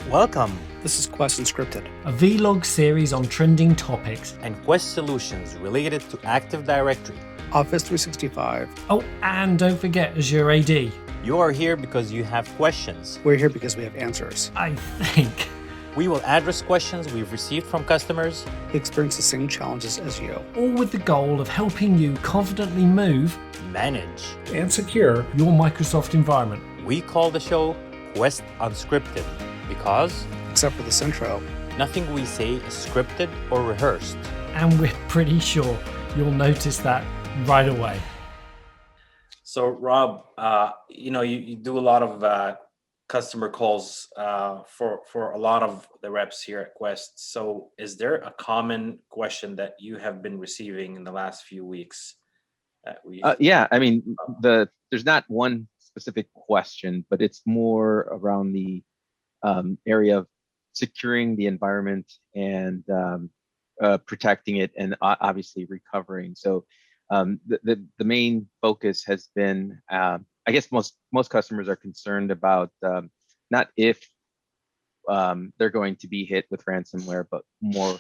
Welcome This is Quest Unscripted, a vlog series on trending topics. and Quest solutions related to Active Directory. Office 365. Oh, and don't forget Azure AD. You are here because you have questions. We're here because we have answers. I think. We will address questions we've received from customers. We experience the same challenges as you. All with the goal of helping you confidently move Manage. And secure. your Microsoft environment. We call the show Quest Unscripted because Except for this intro. nothing we say is scripted or rehearsed. And we're pretty sure you'll notice that right away. So Rob, you do a lot of customer calls for a lot of the reps here at Quest. So is there a common question that you have been receiving in the last few weeks? Yeah, I mean, there's not one specific question, but it's more around the area of securing the environment and protecting it, and obviously recovering. So the main focus has been, I guess most customers are concerned about not if they're going to be hit with ransomware, but more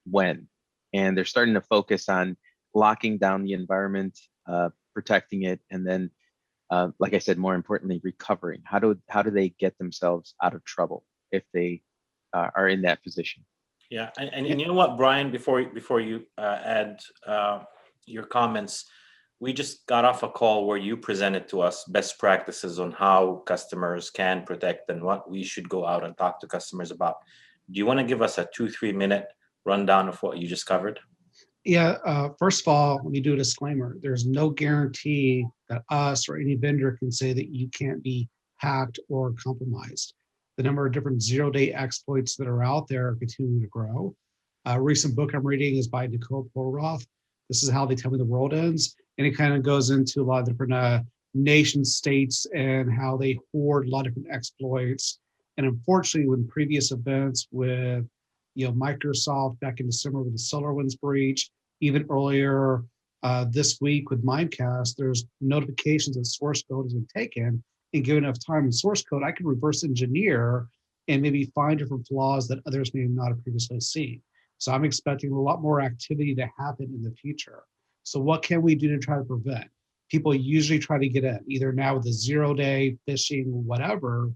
when. And they're starting to focus on locking down the environment, protecting it, and then, like I said, more importantly, recovering. How do they get themselves out of trouble if they are in that position? Yeah, and you know what, Brian, before you add your comments, we just got off a call where you presented to us best practices on how customers can protect and what we should go out and talk to customers about. Do you want to give us a 2-3 minute rundown of what you just covered? Yeah, first of all, let me do a disclaimer. There's no guarantee that us or any vendor can say that you can't be hacked or compromised. The number of different zero-day exploits that are out there continue to grow. A recent book I'm reading is by Nicole Polroth. This is How They Tell Me the World Ends. And it kind of goes into a lot of different nation states and how they hoard a lot of different exploits. And unfortunately, with previous events with Microsoft back in December with the SolarWinds breach, even earlier this week with Mimecast, there's notifications that source code has been taken, and given enough time in source code, I can reverse engineer and maybe find different flaws that others may not have previously seen. So I'm expecting a lot more activity to happen in the future. So what can we do to try to prevent? People usually try to get in, either now with the 0-day phishing, whatever,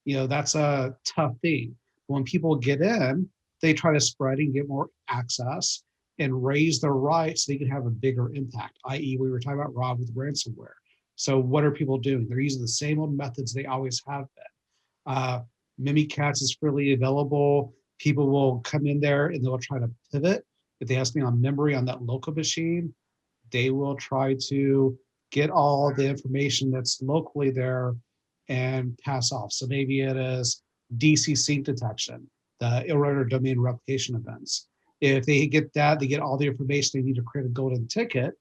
that's a tough thing. When people get in, they try to spread and get more access and raise their rights so they can have a bigger impact, i.e. we were talking about, Rob, with ransomware. So what are people doing? They're using the same old methods they always have been. Mimikatz is freely available. People will come in there and they'll try to pivot. If they have something on memory on that local machine, they will try to get all the information that's locally there and pass off. So maybe it is DC sync detection, the irregular domain replication events. If they get that, they get all the information they need to create a golden ticket.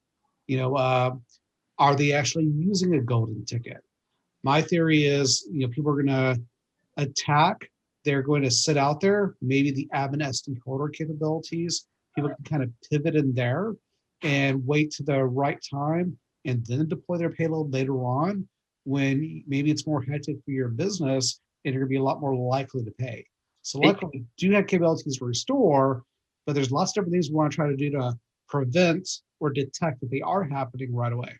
Are they actually using a golden ticket? My theory is, people are going to attack. They're going to sit out there. Maybe the admin S decoder capabilities, people can kind of pivot in there and wait to the right time and then deploy their payload later on when maybe it's more hectic for your business and you're going to be a lot more likely to pay. So luckily, we do have capabilities to restore, but there's lots of different things we want to try to do to prevent or detect that they are happening right away.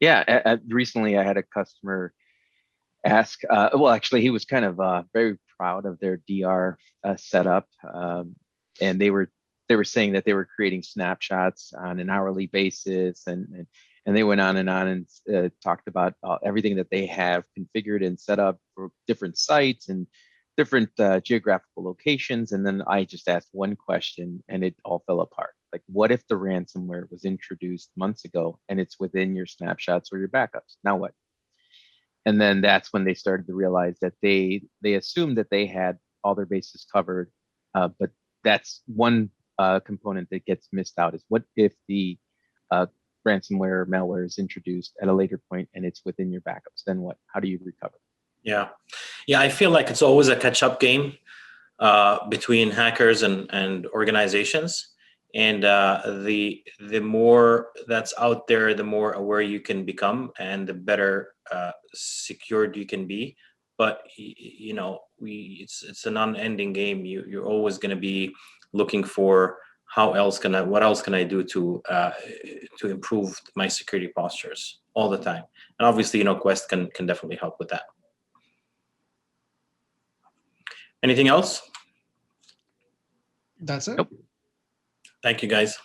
Yeah, recently I had a customer ask, actually he was kind of very proud of their DR setup, and they were saying that they were creating snapshots on an hourly basis, and they went on and talked about everything that they have configured and set up for different sites and different geographical locations. And then I just asked one question and it all fell apart. Like, what if the ransomware was introduced months ago and it's within your snapshots or your backups? Now what? And then that's when they started to realize that they assumed that they had all their bases covered, but that's one component that gets missed out, is what if the ransomware or malware is introduced at a later point and it's within your backups? Then what? How do you recover? Yeah, I feel like it's always a catch-up game between hackers and organizations. And the more that's out there, the more aware you can become, and the better secured you can be. but it's an unending game. You're always going to be looking for what else can I do to improve my security postures all the time. And obviously, Quest can definitely help with that. Anything else? That's it. Nope. Thank you, guys.